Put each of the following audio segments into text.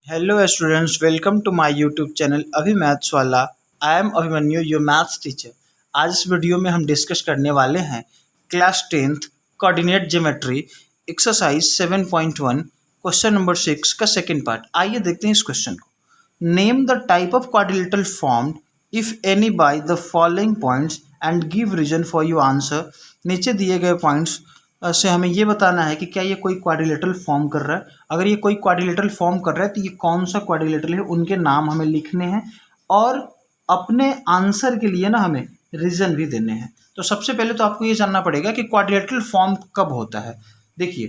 Hello students, welcome to my YouTube channel अभी maths वाला। I am Abhimanyu your maths teacher. आज इस video में हम डिस्कस करने वाले हैं class 10th coordinate geometry exercise 7.1 question number 6 का सेकंड पार्ट। आइए देखते हैं इस क्वेश्चन को। Name the type of quadrilateral formed if any by the following points and give reason for your answer. नीचे दिए गए पॉइंट्स से हमें ये बताना है कि क्या ये कोई क्वाड्रिलेटरल फॉर्म कर रहा है। अगर ये कोई क्वाड्रिलेटरल फॉर्म कर रहा है तो ये कौन सा क्वाड्रिलेटरल है, उनके नाम हमें लिखने हैं और अपने आंसर के लिए ना हमें रीजन भी देने हैं। तो सबसे पहले तो आपको ये जानना पड़ेगा कि क्वाड्रिलेटरल फॉर्म कब होता है। देखिए,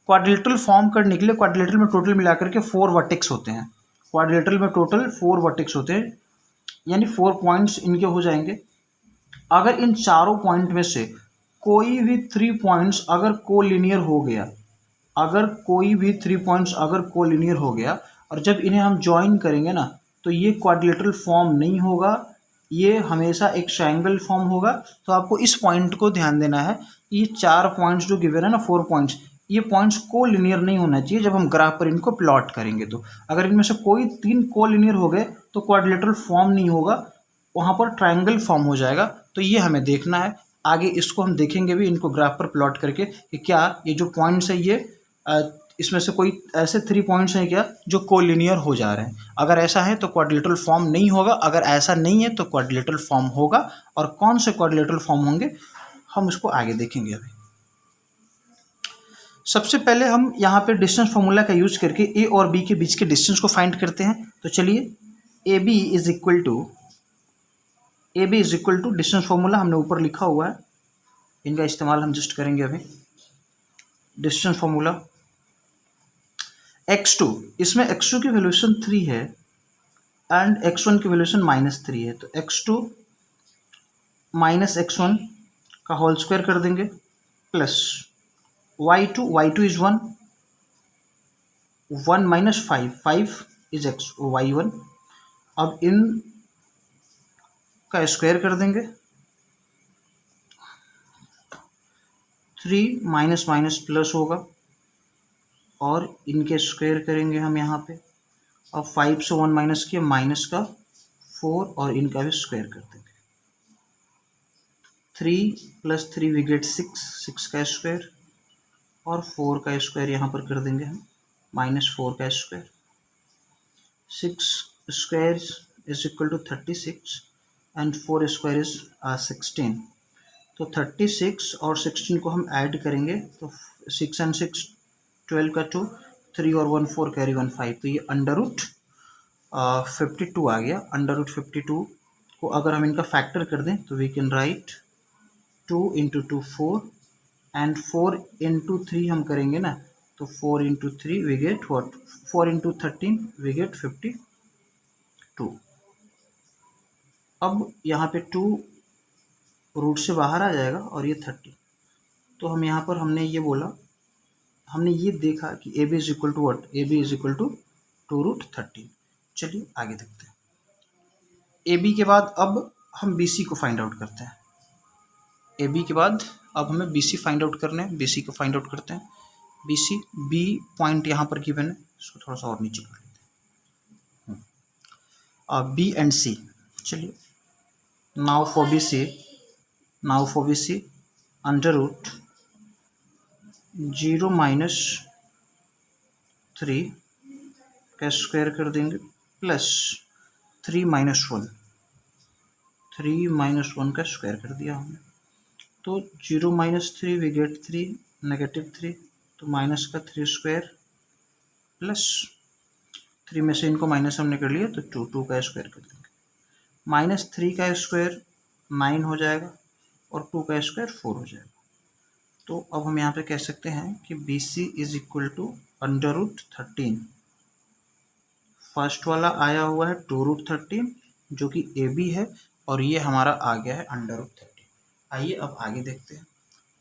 क्वाड्रिलेटरल फॉर्म करने के लिए क्वाड्रिलेटरल में टोटल मिलाकर के 4 वर्टेक्स होते हैं। क्वाड्रिलेटरल में टोटल 4 वर्टेक्स होते हैं, यानी 4 पॉइंट्स इनके हो जाएंगे। अगर इन चारों पॉइंट में से कोई भी 3 पॉइंट्स अगर कोलिनियर हो गया, अगर कोई भी 3 पॉइंट्स अगर कोलिनियर हो गया और जब इन्हें हम ज्वाइन करेंगे ना, तो ये क्वाड्रिलेटरल फॉर्म नहीं होगा, ये हमेशा एक ट्रायंगल फॉर्म होगा। तो आपको इस पॉइंट को ध्यान देना है। ये 4 पॉइंट्स जो गिवन है ना, 4 पॉइंट्स, ये पॉइंट्स कोलिनियर नहीं होना चाहिए जब हम ग्राफ पर इनको प्लॉट करेंगे। तो अगर इनमें से कोई 3 कोलिनियर हो गए तो क्वाड्रिलेटरल फॉर्म नहीं होगा, वहाँ पर ट्रायंगल फॉर्म हो जाएगा। तो ये हमें देखना है। आगे इसको हम देखेंगे भी इनको ग्राफ पर प्लॉट करके कि क्या ये जो पॉइंट्स है ये इसमें से कोई ऐसे 3 पॉइंट्स हैं क्या जो कोलिनियर हो जा रहे हैं। अगर ऐसा है तो क्वाड्रिलेटरल फॉर्म नहीं होगा, अगर ऐसा नहीं है तो क्वाड्रिलेटरल फॉर्म होगा। और कौन से क्वाड्रिलेटरल फॉर्म होंगे हम उसको आगे देखेंगे। अभी सबसे पहले हम यहाँ पे डिस्टेंस फॉर्मूला का यूज करके ए और बी के बीच के डिस्टेंस को फाइंड करते हैं। तो चलिए, A B is equal to distance formula हमने ऊपर लिखा हुआ है, इनका इस्तेमाल हम जस्ट करेंगे। अभी डिस्टेंस फॉर्मूला x2, इसमें x2 की वैल्यूएशन 3 है एंड x1 की वैल्यूएशन -3 है। तो x2 माइनस x1 का होल स्क्वायर कर देंगे plus y2 is 1 minus 5 is y1। अब इन का स्क्वायर कर देंगे, 3 माइनस माइनस प्लस होगा और इनके स्क्वायर करेंगे हम यहाँ पे। अब 5 से 1 माइनस किया, माइनस का 4 और इनका भी स्क्वायर कर देंगे। 3 + 3 वी गेट 6 का स्क्वायर और 4 का स्क्वायर यहाँ पर कर देंगे हम, -4 का square. 6 square is equal to 36 and 4 square is 16। तो 36 और 16 को हम ऐड करेंगे तो 6 and 6 12 का 2, 3 और 1 4 कैरी 1 5। तो ये √52 आ गया। √52 को अगर हम इनका फैक्टर कर दें तो वी कैन राइट 2 × 2 4 एंड 4 × 3 हम करेंगे ना, तो 4 × 3 we get what, 4 × 13 we get 52। अब यहाँ पे 2 रूट से बाहर आ जाएगा और ये 30। तो हम यहाँ पर हमने ये बोला, हमने ये देखा कि A B is equal to what, A B is equal to 2√13। चलिए आगे देखते हैं। ए बी के बाद अब हम बी सी को फाइंड आउट करते हैं। ए बी के बाद अब हमें बी सी फाइंड आउट करना है। बी सी को फाइंड आउट करते हैं। बी सी, बी पॉइंट यहाँ पर गिवन है, इसको थोड़ा सा और नीचे कर लेते हैं। बी एंड सी, चलिए now for B C under root 0 - 3 का स्क्वायर कर देंगे प्लस 3 - 1 का स्क्वायर कर दिया हमने। तो 0 - 3 वी गेट 3, -3 तो माइनस का 3 स्क्वायर प्लस 3 में से इनको माइनस हमने कर लिया तो 2 का स्क्वायर कर देंगे। -3 का स्क्वायर 9 हो जाएगा और 2 का स्क्वायर 4 हो जाएगा। तो अब हम यहाँ पे कह सकते हैं कि B C is equal to √13। First वाला आया हुआ है 2√13 जो कि ए बी है, और ये हमारा आ गया है √13। आइए अब आगे देखते हैं।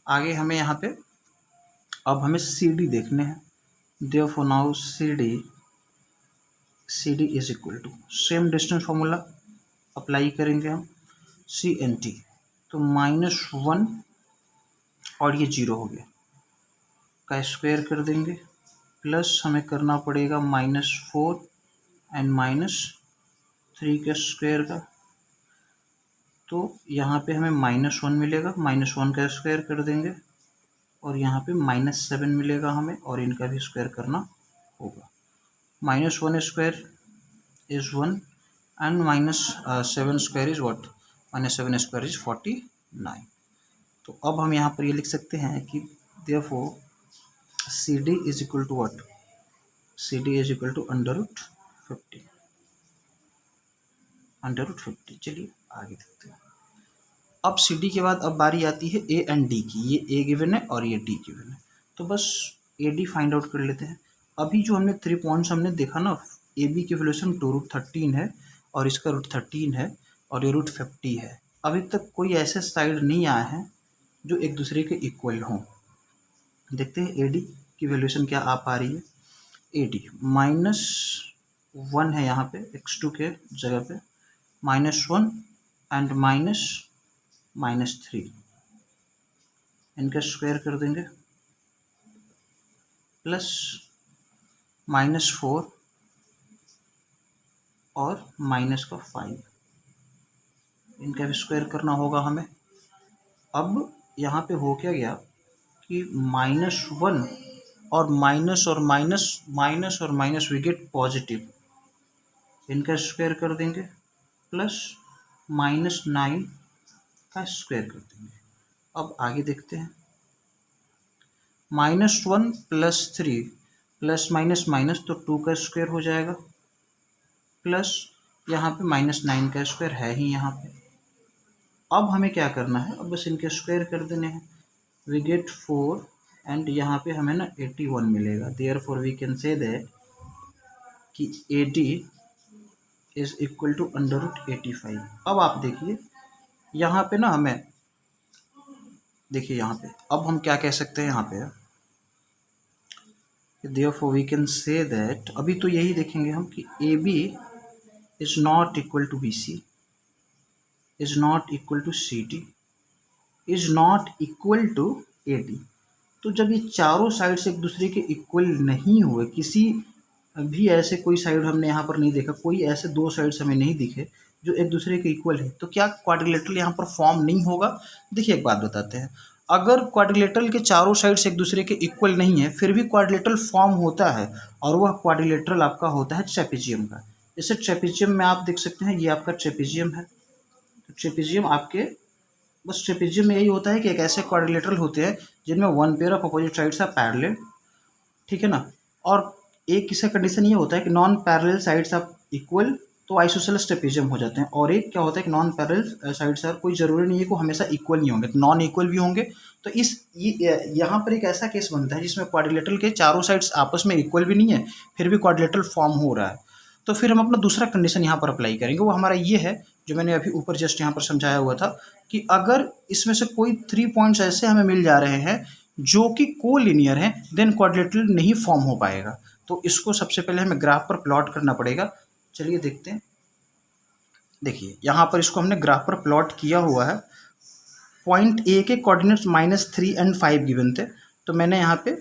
आगे हमें यहाँ पे अब हमें सी डी देखने हैं। Therefore now C D is equal to same distance formula apply करेंगे हम, सी एन टी। तो -1 और ये 0 हो गया का स्क्वायर कर देंगे प्लस हमें करना पड़ेगा -4 एंड माइनस 3 के स्क्वायर का, तो यहाँ पे हमें -1 मिलेगा, -1 का स्क्वायर कर देंगे और यहाँ पे -7 मिलेगा हमें, और इनका भी स्क्वायर करना होगा। -1 square is 1 and -7 square is what, -7 square is 49। तो अब हम यहाँ पर ये लिख सकते हैं कि therefore C D is equal to what, C D is equal to √50, √50। चलिए आगे देखते हैं। अब सी डी के बाद अब बारी आती है ए एंड डी की। ये ए गिवन है और ये डी गिवन है, तो बस ए डी फाइंड आउट कर लेते हैं। अभी जो हमने 3 पॉइंट्स हमने देखा ना, ए बी की वैल्यूएशन 2√13 है और इसका √13 है और ये √50 है। अभी तक कोई ऐसे साइड नहीं आया है जो एक दूसरे के इक्वल हों। देखते हैं ए डी की वैल्यूएशन क्या आ पा रही है। ए डी -1 है यहाँ पे x2 के जगह पे, -1 एंड -3, इनका स्क्वायर कर देंगे, प्लस -4 और -5, इनका भी स्क्वायर करना होगा हमें। अब यहाँ पे हो क्या गया कि -1 और माइनस और माइनस, माइनस और माइनस वी गेट पॉजिटिव, इनका स्क्वायर कर देंगे, प्लस -9 का स्क्वायर कर देंगे। अब आगे देखते हैं। -1 + 3 प्लस माइनस माइनस तो 2 का स्क्वायर हो जाएगा, प्लस यहाँ पे -9 का स्क्वायर है ही यहाँ पे। अब हमें क्या करना है, अब बस इनके स्क्वायर कर देने हैं। वी गेट 4 एंड यहाँ पे हमें ना 81 मिलेगा। Therefore we can say that कि A D is equal to √85। अब आप देखिए यहाँ पे ना, हमें देखिए यहाँ पे अब हम क्या कह सकते हैं यहाँ पे, therefore we can say that, अभी तो यही देखेंगे हम कि A B is not equal to B C, is not equal to C D, is not equal to A D. तो जब ये चारों साइड्स एक दूसरे के इक्वल नहीं हुए, किसी भी ऐसे कोई साइड हमने यहाँ पर नहीं देखा, कोई ऐसे 2 साइड्स हमें नहीं दिखे जो एक दूसरे के इक्वल है, तो क्या क्वाड्रिलेटरल यहाँ पर फॉर्म नहीं होगा। देखिए एक बात बताते हैं, अगर क्वाड्रिलेटरल के चारों साइड्स एक दूसरे के इक्वल नहीं है फिर भी क्वाड्रिलेटरल फॉर्म होता है, और वह क्वाड्रिलेटरल आपका होता है ट्रेपेजियम का। जैसे ट्रेपेजियम में आप देख सकते हैं, ये आपका ट्रेपेजियम है। तो ट्रेपेजियम आपके, बस ट्रेपेजियम में यही होता है कि एक ऐसे क्वाड्रिलेटरल होते हैं जिनमें 1 pair of opposite sides are parallel, ठीक है ना। और एक किसी कंडीशन ये होता है कि non parallel sides are equal, तो आइसोसेलेस ट्रेपेजियम हो जाते हैं। और एक क्या होता है कि नॉन पैरेलल साइड्स आर, कोई ज़रूरी नहीं है कि हमेशा इक्वल नहीं होंगे, नॉन इक्वल भी होंगे। तो यहाँ पर एक ऐसा केस बनता है जिसमें क्वाड्रिलेटरल के चारों साइड्स आपस में इक्वल भी नहीं है फिर भी क्वाड्रिलेटरल फॉर्म हो रहा है। तो फिर हम अपना दूसरा कंडीशन यहाँ पर अप्लाई करेंगे, वो हमारा ये है जो मैंने अभी ऊपर जस्ट यहाँ पर समझाया हुआ था, कि अगर इसमें से कोई 3 पॉइंट्स ऐसे हमें मिल जा रहे हैं जो कि कोलिनियर हैं, देन क्वाड्रिलेटरल नहीं फॉर्म हो पाएगा। तो इसको सबसे पहले हमें ग्राफ पर प्लॉट करना पड़ेगा। चलिए देखते हैं। देखिए यहाँ पर इसको हमने ग्राफ पर प्लॉट किया हुआ है। पॉइंट ए के कोऑर्डिनेट्स -3 एंड 5 गिवन थे, तो मैंने यहाँ पे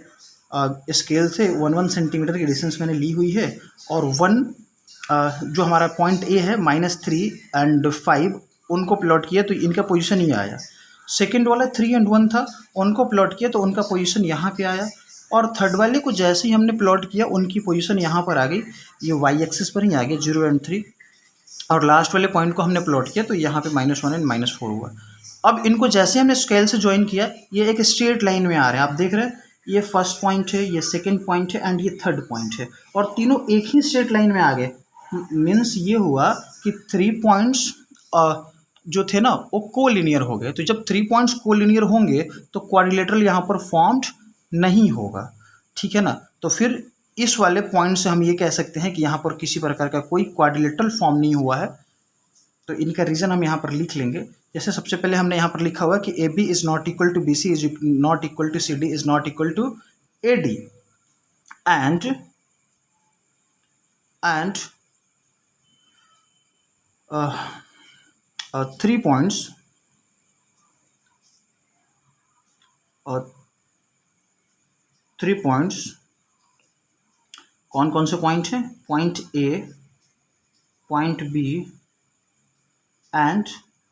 स्केल से 1 सेंटीमीटर की डिस्टेंस मैंने ली हुई है, और 1 जो हमारा पॉइंट ए है -3 एंड 5 उनको प्लॉट किया तो इनका पोजीशन ही आया। सेकंड वाला 3 एंड 1 था, उनको प्लॉट किया तो उनका पोजीशन यहाँ पे आया। और थर्ड वाले को जैसे ही हमने प्लॉट किया उनकी पोजीशन यहाँ पर आ गई, ये वाई एक्सिस पर ही आ गया 0 एंड 3। और लास्ट वाले पॉइंट को हमने प्लॉट किया तो यहाँ पे -1 एंड -4 हुआ। अब इनको जैसे हमने स्केल से ज्वाइन किया, ये एक स्ट्रेट लाइन में आ रहे हैं। आप देख रहे हैं, ये फर्स्ट पॉइंट है, ये सेकंड पॉइंट है एंड ये थर्ड पॉइंट है, और तीनों एक ही स्ट्रेट लाइन में आ गए। मीन्स ये हुआ कि 3 पॉइंट्स जो थे ना वो कोलिनियर हो गए। तो जब 3 पॉइंट्स कोलिनियर होंगे तो क्वाड्रिलेटरल यहाँ पर फॉर्म्ड नहीं होगा, ठीक है ना। तो फिर इस वाले पॉइंट से हम ये कह सकते हैं कि यहाँ पर किसी प्रकार का कोई क्वाड्रिलेटरल फॉर्म नहीं हुआ है। तो इनका रीज़न हम यहाँ पर लिख लेंगे। जैसे सबसे पहले हमने यहाँ पर लिखा हुआ कि A B is not equal to B C, is not equal to C D, is not equal to A D, and 3 points, और 3 पॉइंट्स कौन कौन से पॉइंट हैं, point A, point B and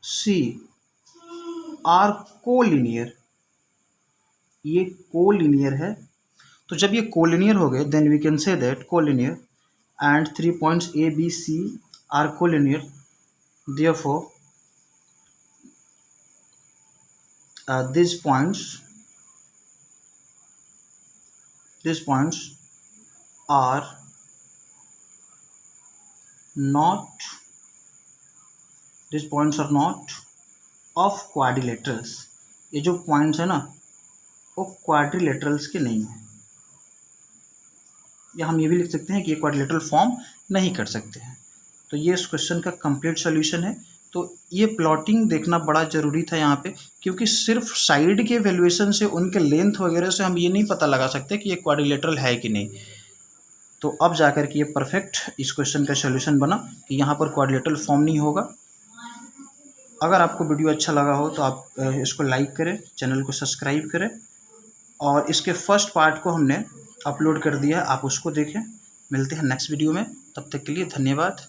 C are collinear, ये collinear है। तो जब ये कोलिनियर हो गए then we can say that collinear and 3 points A B C are collinear, therefore these points are not of quadrilaterals। ये जो पॉइंट्स है ना वो क्वाड्रिलेटरल्स के नहीं है, या हम ये भी लिख सकते हैं कि ये क्वाड्रिलेटरल फॉर्म नहीं कर सकते हैं। तो ये इस क्वेश्चन का कंप्लीट सॉल्यूशन है। तो ये प्लॉटिंग देखना बड़ा ज़रूरी था यहाँ पे, क्योंकि सिर्फ साइड के वैल्यूएशन से उनके लेंथ वगैरह से हम ये नहीं पता लगा सकते कि ये क्वाड्रिलेटरल है कि नहीं। तो अब जाकर के ये परफेक्ट इस क्वेश्चन का सॉल्यूशन बना कि यहाँ पर क्वाड्रिलेटरल फॉर्म नहीं होगा। अगर आपको वीडियो अच्छा लगा हो तो आप इसको लाइक करें, चैनल को सब्सक्राइब करें, और इसके फर्स्ट पार्ट को हमने अपलोड कर दिया, आप उसको देखें। मिलते हैं नेक्स्ट वीडियो में, तब तक के लिए धन्यवाद,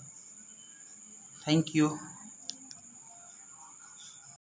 थैंक यू।